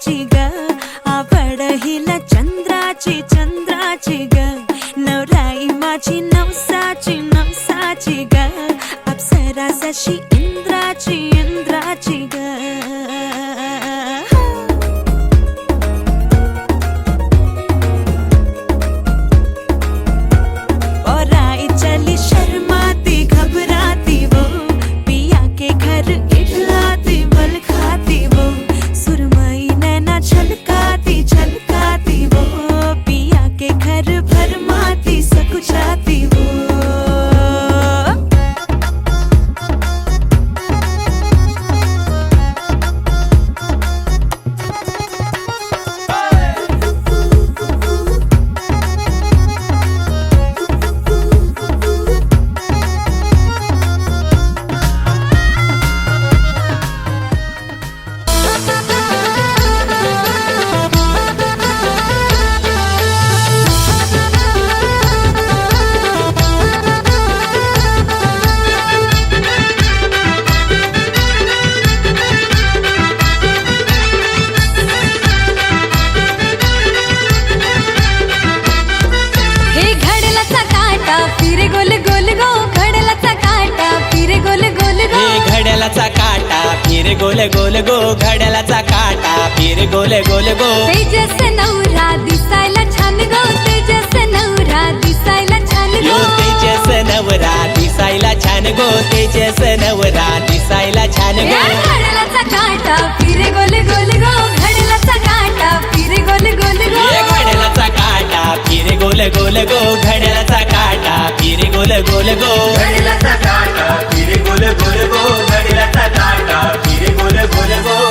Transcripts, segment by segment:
चंद्राची ग, आवड हिला चंद्राची चंद्राची ग, नवराई माझी नवसाची नवसाची ग, अप्सरा जशी इंद्राची इंद्राची ग. फिर गोल गोल गो, घड्याळाचा काटा फिर गोल गोल गो. तेजस नवरा दिसायला छान गो, तेजस नवरा दिसायला छान गो. तेजस नवरा दिसायला छान गो, तेजस नवरा दिसायला छान गो. घड्याळाचा काटा फिर गोल गोल गो, घड्याळाचा काटा फिर गोल गोल गो. घड्याळाचा काटा फिर गोल गोल गो, घड्याळाचा काटा फिर गोल गोल गो. घड्याळाचा काटा फिर गोल गोल गो, घड्याळाचा काटा फिर गोल गोल गो.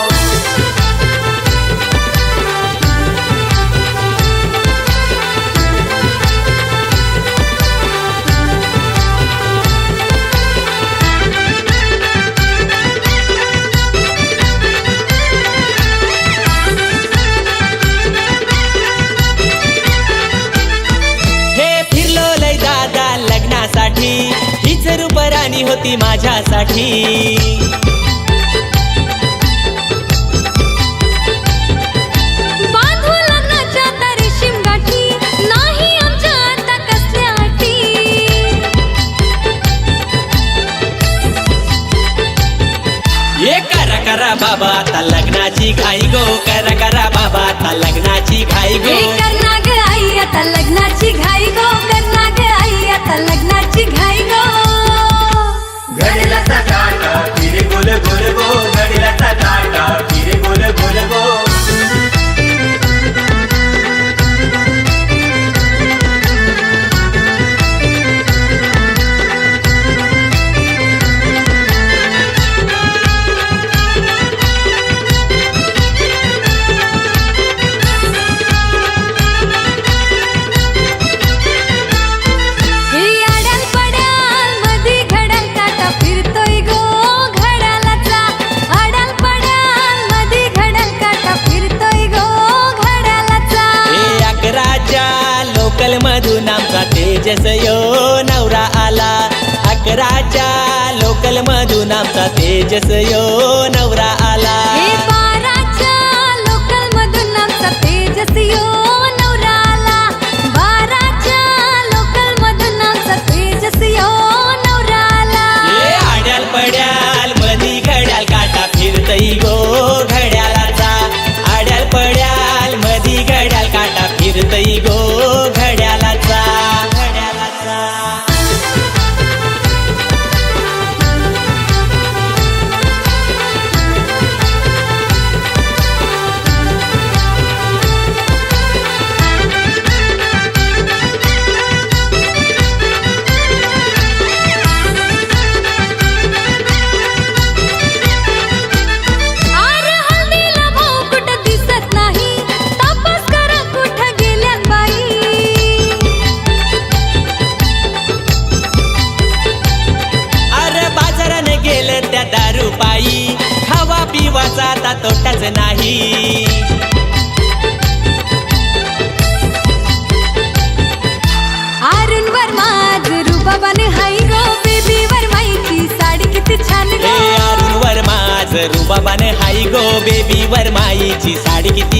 हीच रूपराणी होती माझ्यासाठी. बांधू लग्नाच्या रेशीम गाठी, नाही आमच्या आता कसल्या अटी. ये करा करा बाबा आता लग्नाची घाई गो, करा करा बाबा आता लग्नाची घाई गो. करना ग आई आता लग्नाची घाई गो, करना ग आई आता लग्नाची घाई गो. घड्याळाचा काटा फिर गोल गोल गो, घड्याळाचा काटा फिर गोल गोल गो. मधून आमचा तेजस यो नवरा आला. 11च्या लोकल मधून आमचा तेजस यो नवरा आला. 12च्या लोकल मधून आमचा तेजस यो नवरा आला. 12च्या लोकल मधून आमचा तेजस यो नवरा आला. आड्याल पड्याल मधी घड्याल काटा फिरतई गो घड्याळाचा. आड्याल पड्याल मधी घड्याल काटा फिरतई गो घड्याळाचा. पिवाचा आता तोटाच नाही. आरुण वर्माज रुबाबाने हाय गो, बेबी वर्माईची साडी किती छान गो. अरुण वर्माज रुबाबाने हाय गो, बेबी वर्माईची साडी किती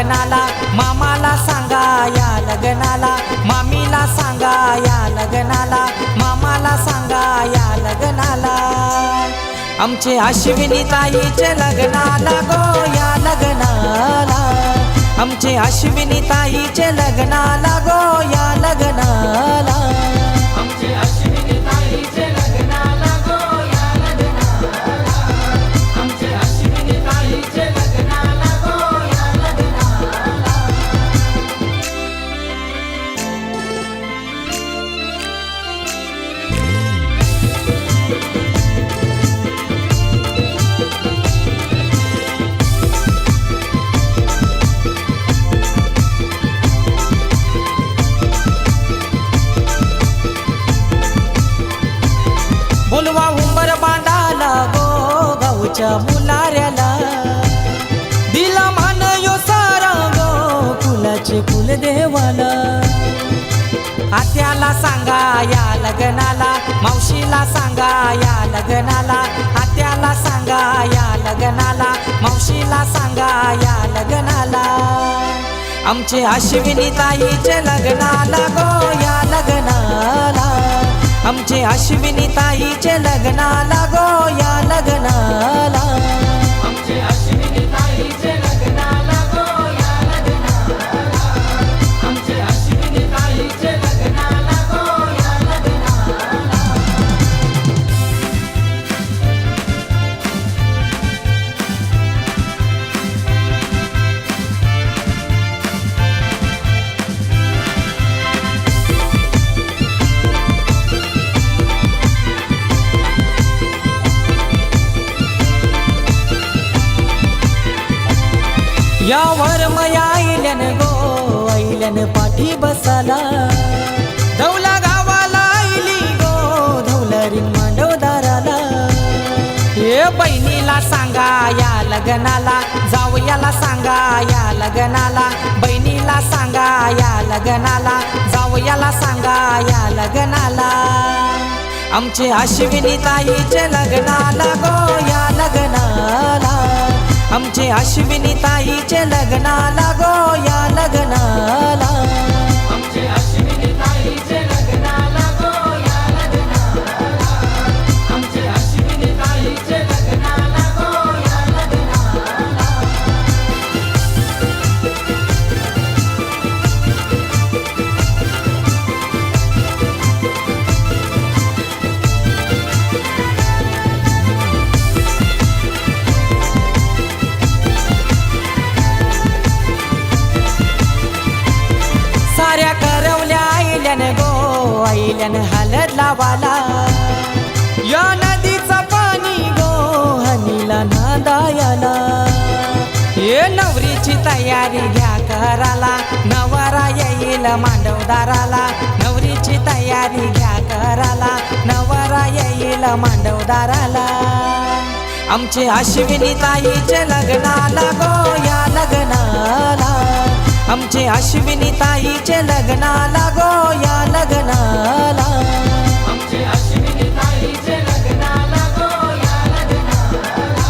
लग्नाला, मामाला सांगा या लग्नाला, मामीला सांगा या लग्नाला, मामाला सांगा या लग्नाला. आमचे अश्विनी ताईचे लग्नाला गो या लग्नाला, आमचे अश्विनी ताईचे लग्नाला गो या लग्नाला. आमचे अश्विनी ताईचे लग्नाला गो या लग्नाला, आमचे अश्विनी ताईचे लग्नाला गो या लग्नाला. बोलवा उंबर बांधाला गो गावच्या मुलाऱ्याला, दिला मान यो सारा गो फुलाचे फुल देवाला. आत्याला सांगा या लग्नाला, मावशीला सांगा या लग्नाला, आत्याला सांगा या लग्नाला, मावशीला सांगा या लग्नाला. आमचे अश्विनी ताईचे लग्नाला गो या लग्नाला, आमचे अश्विनी ताईचे लग्नाला गो या लग्नाला. आमचे अश्विनी ताईचे लग्नाला गो या लग्नाला, आमचे अश्विनी ताईचे लग्नाला गो या लग्नाला. यावर मया ऐल्यान गो ऐल्यान पाठी बसाला, धवला गावाला आईली गो धवलरीन मांडवदाराला. हे बहिणीला सांगा या लग्नाला, जावयाला सांगा या लग्नाला, बहिणीला सांगा या लग्नाला, जावयाला सांगा या लग्नाला. आमचे अश्विनी ताईचे लग्नाला गो या लग्नाला, आमचे अश्विनी ताईचे लग्नाला गो या लग्नाला. आमचे अश्विनी ताईचे लग्नाला गो या लग्नाला, आमचे अश्विनी ताईचे लग्नाला गो या लग्नाला. साऱ्या करवल्या आईल्यान गो आईल्यान हलद लावाला, या नदीचा पाणी गो हनीला नादायाला. हे नवरीची तयारी घ्या कराला, नवरा येईल मांडवदाराला, नवरीची तयारी घ्या कराला, नवरा येईल मांडवदाराला. आमचे अश्विनी ताईचे लग्नाला गो या लग्नाला, आमचे अश्विनी ताईचे लग्नाला गो या लग्नाला. आमचे अश्विनी ताईचे लग्नाला गो या लग्नाला,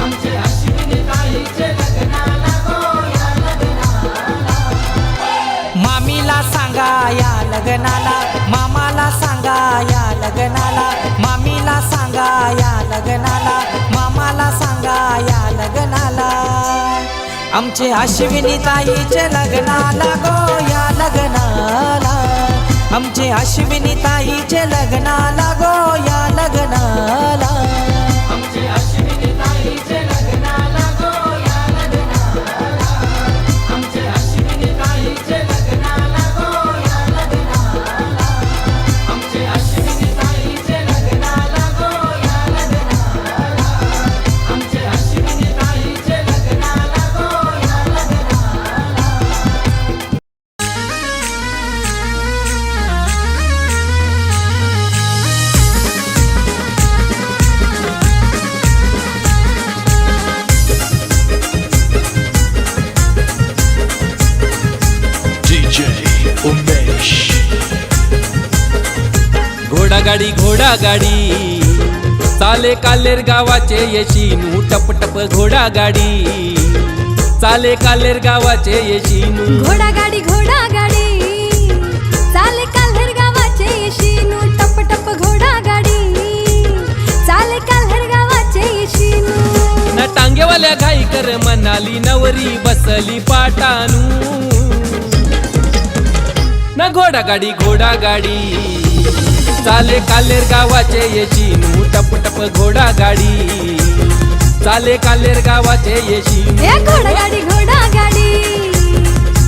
आमचे अश्विनी ताईचे लग्नाला गो या लग्नाला. मामीला सांगा या लग्नाला, मामाला सांगा या लग्नाला, मामीला सांगा या लग्नाला, मामाला सांगा या लग्नाला. आमचे अश्विनी ताईचे लग्नाला गो या लग्नाला, आमचे अश्विनी ताईचे लग्नाला गो या लग्नाला. आमचे अश्विनी ताईचे लग्नाला गो या लग्नाला, आमचे अश्विनी ताईचे लग्नाला गो या लग्नाला. आमचे अश्विनी ताईचे लग्नाला गो या लग्नाला, आमचे अश्विनी ताईचे लग्नाला गो या लग्नाला. घोडागाडी घोडागाडी चाले कालेर गावाचे येशी नू टप टप घोडागाडी चाले कालेर गावाचे येशीनू घोडा गाडी चाले काल्हेर गावाचे येशीनू टप टप घोडा गाडी चाले काल्हेर गावाचे येशीनू ना टांगेवाल्या घाई कर म्हणाली नवरी बसली पाटानू ना घोडा गाडी चाले कालेर गावाचे येशीनू टप टप घोडा गाडी चाले कालेर गावाचे येशीनू ए घोडा गाडी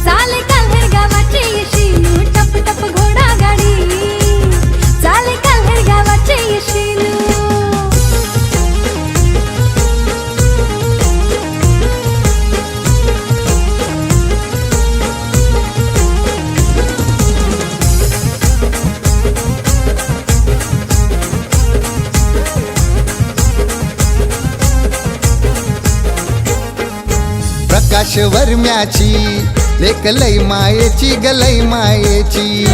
चाले काल्हेर गावाचे येशीनू टप टप घोडा गाडी चाले काल्हेर गावाचे येशीनू प्रकाश वर्म्याची लेक लई मायेची गलई मायेची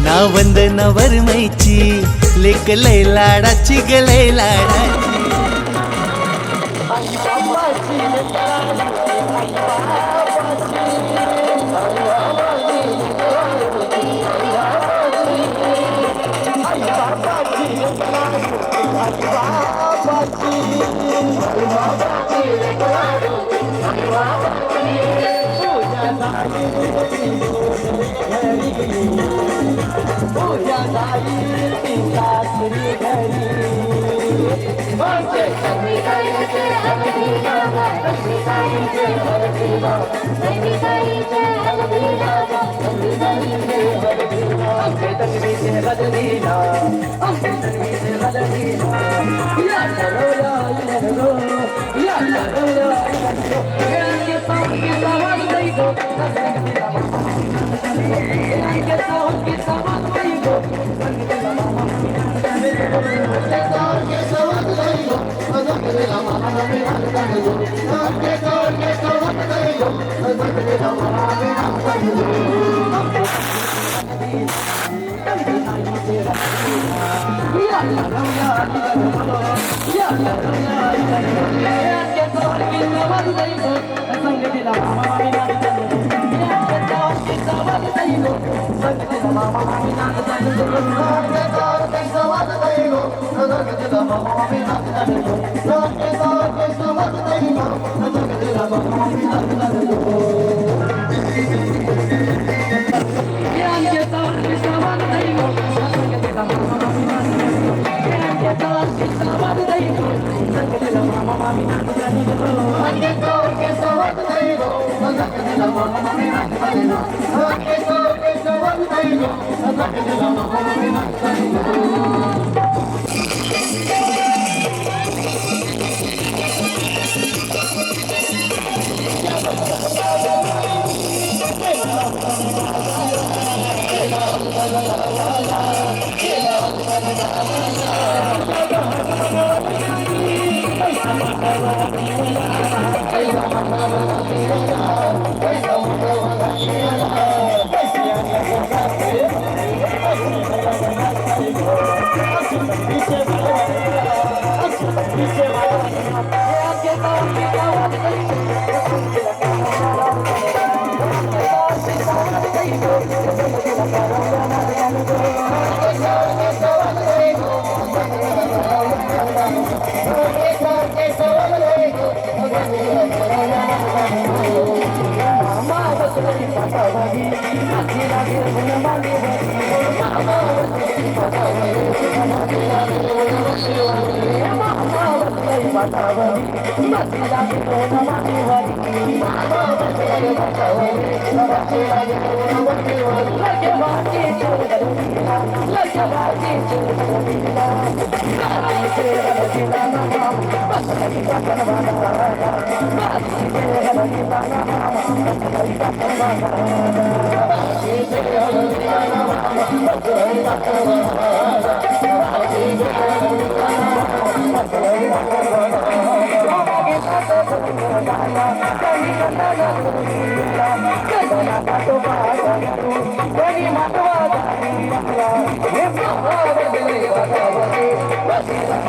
नावंदन वर्मैची लेक लई लाडाची गलई लाडाची Bye.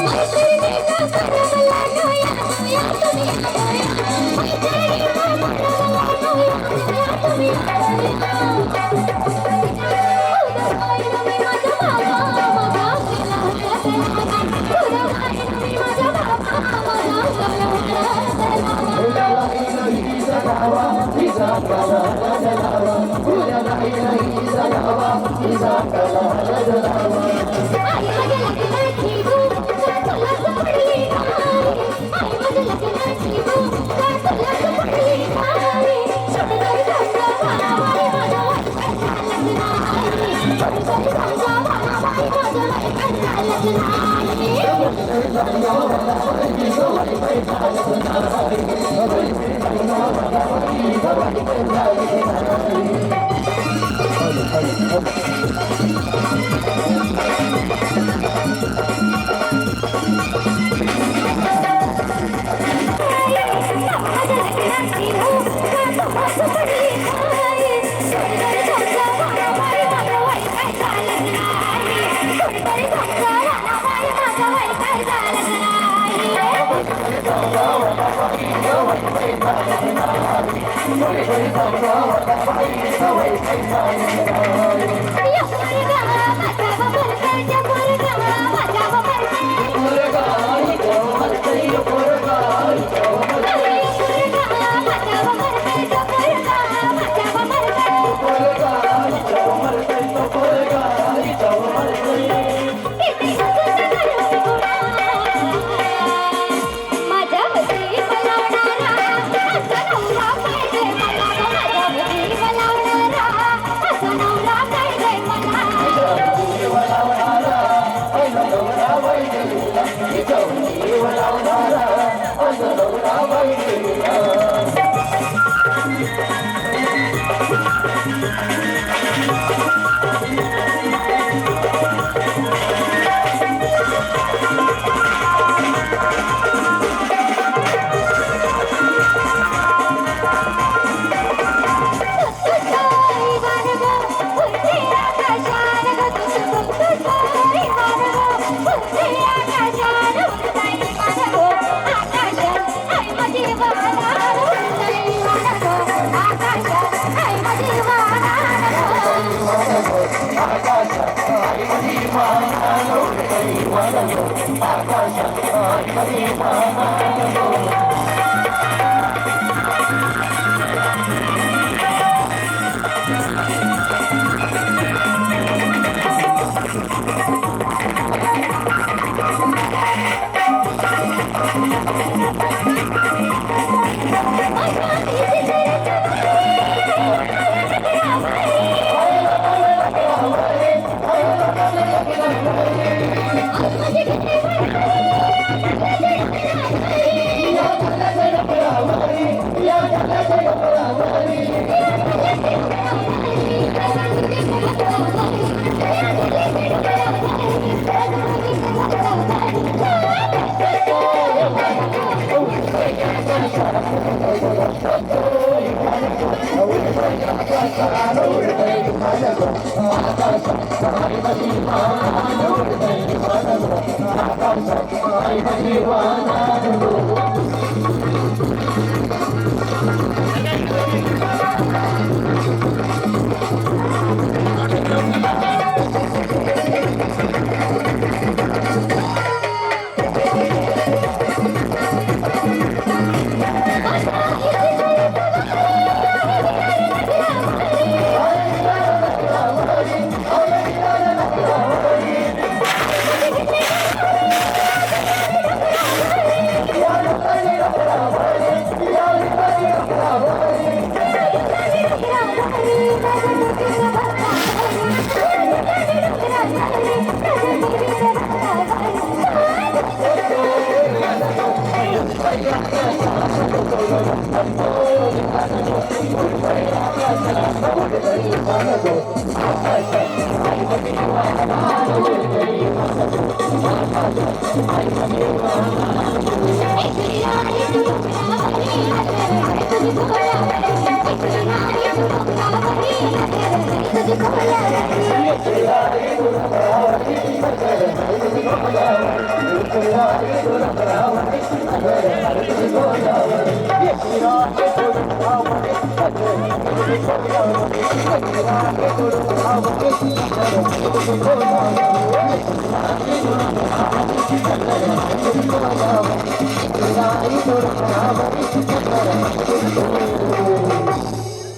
मैत्रिणीनं करमला डोळ्यात या तुम्ही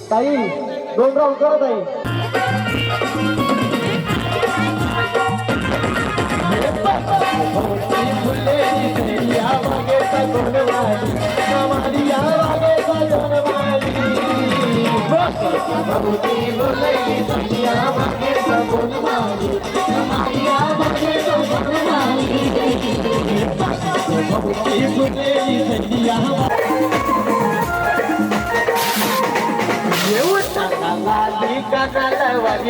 ताई दोन राऊंड करा ताई. फुटलेली संधिया लाली कानाला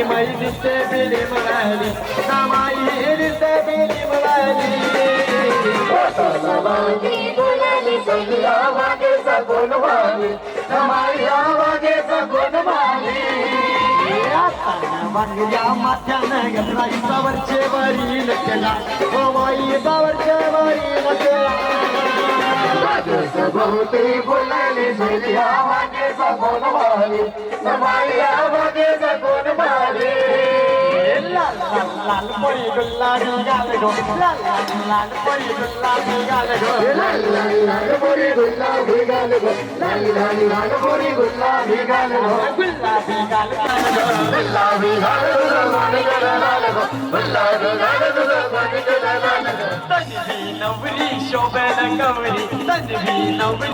माई दिसते बेली म्हणाली नामाई दिसते बेली म्हणाली संधिया वागे सगोन माली नामाईला वागे सगोन माली वांगल्या माथ्यानं घेतला इसावरचे वरी नकेला ओ माई इसावरचे वरी नकेला बहुते बोलाले संधिया वागे सगोन माली नामाईला वागे सगोन माली लाल लाल लाल परी गुलाबी गाल गो लाल लाल लाल परी गुलाबी गाल गो लाल लाल लाल परी गुलाबी गाल गो लाल लाल लाल परी गुलाबी गाल गो गुलाबी गाल गुलाबी गाल गुलाबी गाल तन्वी नवरी शोभन गौरी तन्वी नवरी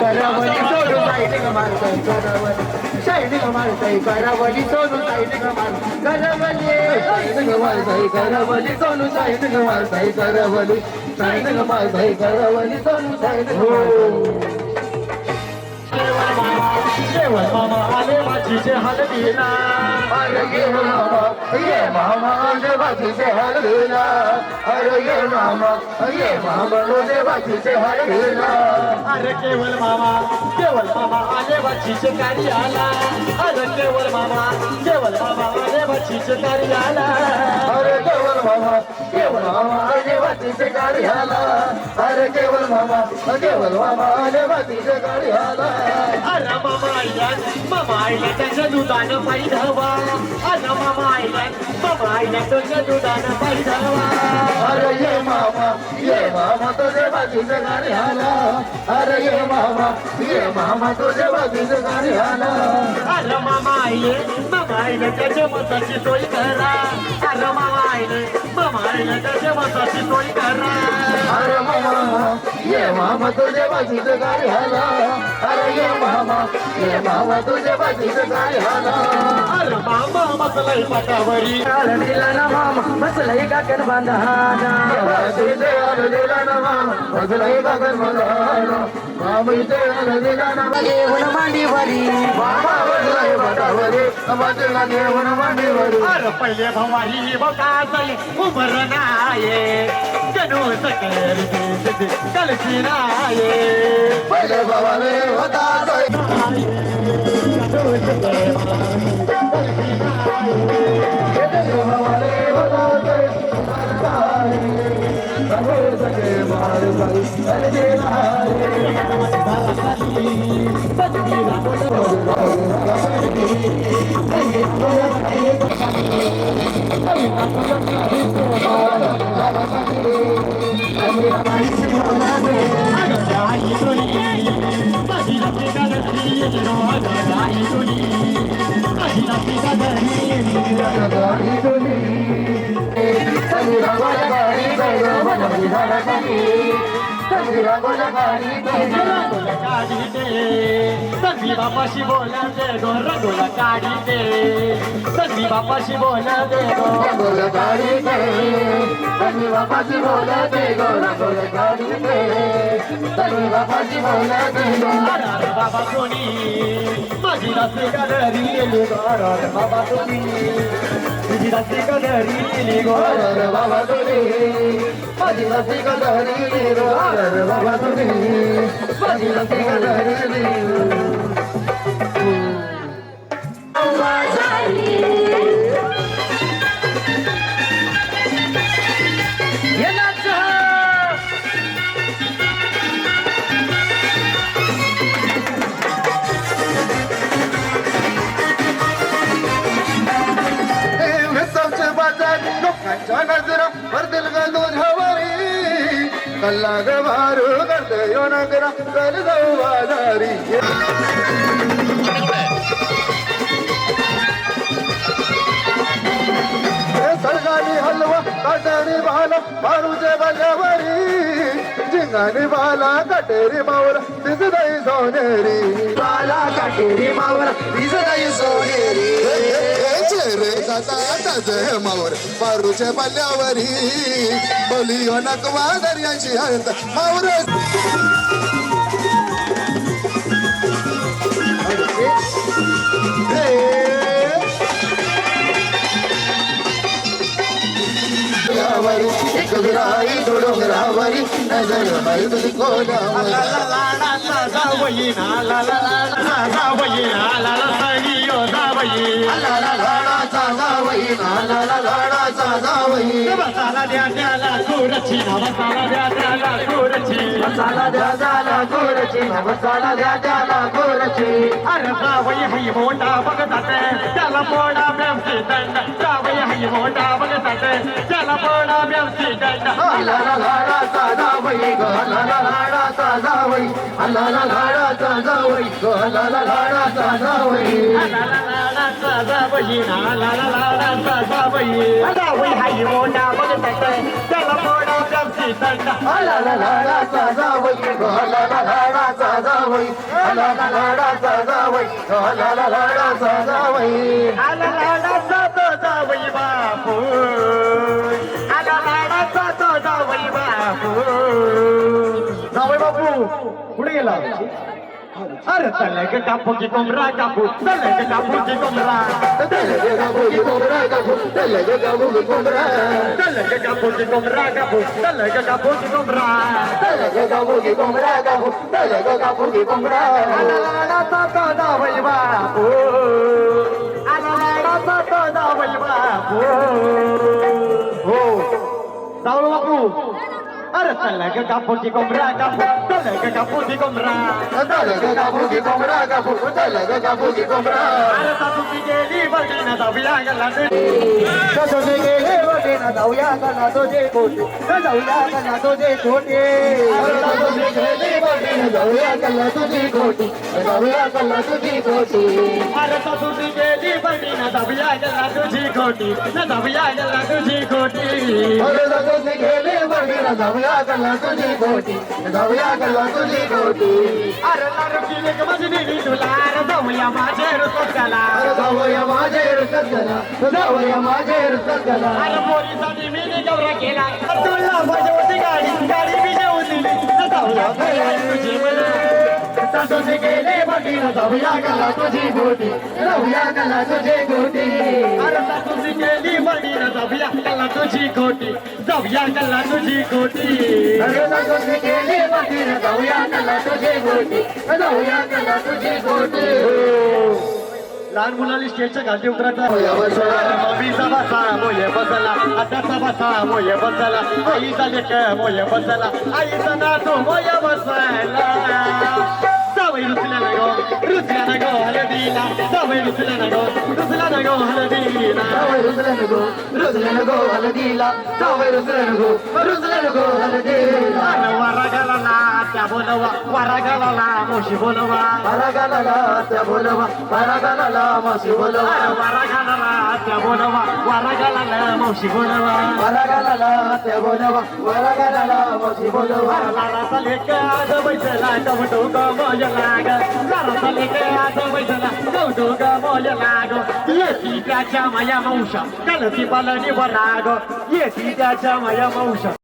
Kara करवली शायनिंग मारताई करवली सोनू शायनिंग मार करवली शायनिंग मारताई करवली सोनू शायनिंग मारताई करवली शायनिंग मारताई करवली सोनू शायनिंग केवळ मामा आले माझीचे हलवीला अरे ये मामा आले माझीचे हलवीला अरे ये मामा आले माझीचे हलवीला अरे केवळ मामा आले माझीचे कार्याला अरे केवळ मामा आले माझीचे कार्याला अरे केवळ मामा आले माझीचे कार्याला अरे केवळ मामा आले माझीचे कार्याला अरे मामा आईला त्याच्या दुधानं पायी धावा अरे मामा आईला त्याच्या दुधानं पायी धावा अरे ये मामा तुझे बाजूचे गाडी आला अरे ये मामा तुझे बाजूचे गाडी आला अरे मामा आईला त्याच्या मताची सोय करा अरे मामा आईला त्याच्या मताची सोय करा अरे मामा तुझे बाजूचे गाडी आला अरे ये मामा तुझे बाजूचे गाडी आला अरे मामा मसलाई पाटावरी दिला ना मामा मसलाई काकण बांधाना तुझे दिला ना मामा मसलाई काकण बांधाना मामा इथे दिला ना घेऊन मांडीवरी मामा मसलाई पाटावरी मसला घेऊन मांडीवरी अरे पहिले भवारी बघा चले उमर नाये जनू सकेर कलशी नाये पहिले भवारी होता संधी बापाशी बोला दे गो रंगोला काढी दे संधी बापाशी बोला दे गो रंगोला काढी दे संधी बापाशी बोला दे गो रंगोला काढी दे संधी बापाशी बोला दे गो अरे बाबा कोणी माझी रात्री कदरी गेली गो अरे बाबा कोणी तुझी रात्री कदरी गेली गो अरे बाबा कोणी माझी रात्री कदरी गेली गो अरे बाबा कोणी माझी रात्री कदरी गेली लोकांच्या नजरा भरतील ग तुझ्यावरी कल्ला ग मारू करते यो नगरा चल जाऊ बाजारी सरगानी हलवा काटेरी भाला मारूचे बजावरी झिंगानी भाला काटेरी मावरा दिसदाई सोनेरी भाला काटेरी मावरा दिसदाई सोनेरी रे जय मावर मारूचे पल्ल्यावरी बोलियो नकवा दर्याची हळद मावर डोंगराई डोंगरावरी नजर हळद कोणावरी जावई ना ला ला ला जावई ना ला ला सणियो जावई ला ला ला जावई ना ला ला ला जावई मसाला द्या त्याला गोरची मसाला द्या त्याला गोरची मसाला द्या त्याला गोरची मसाला द्या त्याला गोरची अरे जावई हई मोठा बघतात त्याला पोडा बेवसी दंड जावई हई मोठा बघतात त्याला पोडा बेवसी दंड ला ला ला जावई ग ला ला ला जावई ला ला ला जावई ग ला ला ला जावई ला ला ला जावई ना ला ला ला जावई जावई हाई मोठा बघतात त्याला पोडा बेवसी तंटा लाडाचा जावई लाडाचा जावई लाडाचा जावई लाडाचा जावई लाडाचा तो जावई बापू लाडाचा तो जावई बापू जावई बापू कुठे गेला अरे तलग कापू की कोमरा कापू तलग कापू की कोमरा तलग कापू की कोमरा कापू तलग कापू की कोमरा तलग कापू की कोमरा कापू तलग कापू की कोमरा तलग कापू की कोमरा कापू तलग कापू की कोमरा लाडा ता दावई बापू लाडा ता दावई बापू हो जाऊ बापू अरे तलग कापू की कोमरा कापू तलग कापू की कोमरा तलग कापू की कोमरा कापू तलग कापू की कोमरा अरे सासू की गेली बटीना जाऊया गला सासू की गेली बटीना जाऊया गला तुझे कोटी जाऊया गला तुझे कोटी अरे सासू की गेली बटीना जाऊया गला तुझी कोटी जाऊया गला तुझी कोटी अरे सासू की गेली बटीना जाऊया गला तुझी कोटी जाऊया गला तुझी कोटी अरे सासू की गेली बटीना जाऊया गला तुझी कोटी जाऊया गला तुझी कोटी अरे लाडकी मजनी तुला जाऊया माझे रुसत गला जाऊया माझे रुसत गला जाऊया माझे रुसत गला अरे पोरीसाठी मी गौरा केला तुला माझी होती गाडी गाडी मी जेवून दिली जाऊया तुझी मला सासूची गेले बटीला जाऊया गला तुझी गोटी जाऊया गला तुझी गोटी अरे सासूची गेली बटीला जाऊया गला तुझी गोटी जाऊया गला तुझी गोटी अरे सासूची गेली बटीला जाऊया गला तुझी गोटी जाऊया गला तुझी गोटी लहान मुलांनी स्टेजच्या घाटी उतरायचा मम्मीचा बसा मोये बसला आताचा बसा मोये बसला आईचा लेक मोये बसला आईचा नातू मोये बसला जावई रुसल्या ना गो हलदीला जावई रुसल्या ना गो हलदीला जावई रुसल्या ना गो हलदीला जावई रुसल्या ना गो हलदीला वारा गाला त्या बोलवा वारा गाला मोशी बोलवा वारा गाला त्या बोलवा वारा गाला मोशी बोलवा वारा गाला त्या बोलवा वारा गाला मोशी बोलवा वारा गाला त्या बोलवा वारा गाला मोशी बोलवा लाडाचा लेक आज बैठला कवटो मोय लाग लाडाचा लेक आज बैठला कवटो मोय लाग येती त्याच्या माया मावशा कलती पालनी वराग येती त्याच्या माया मावशा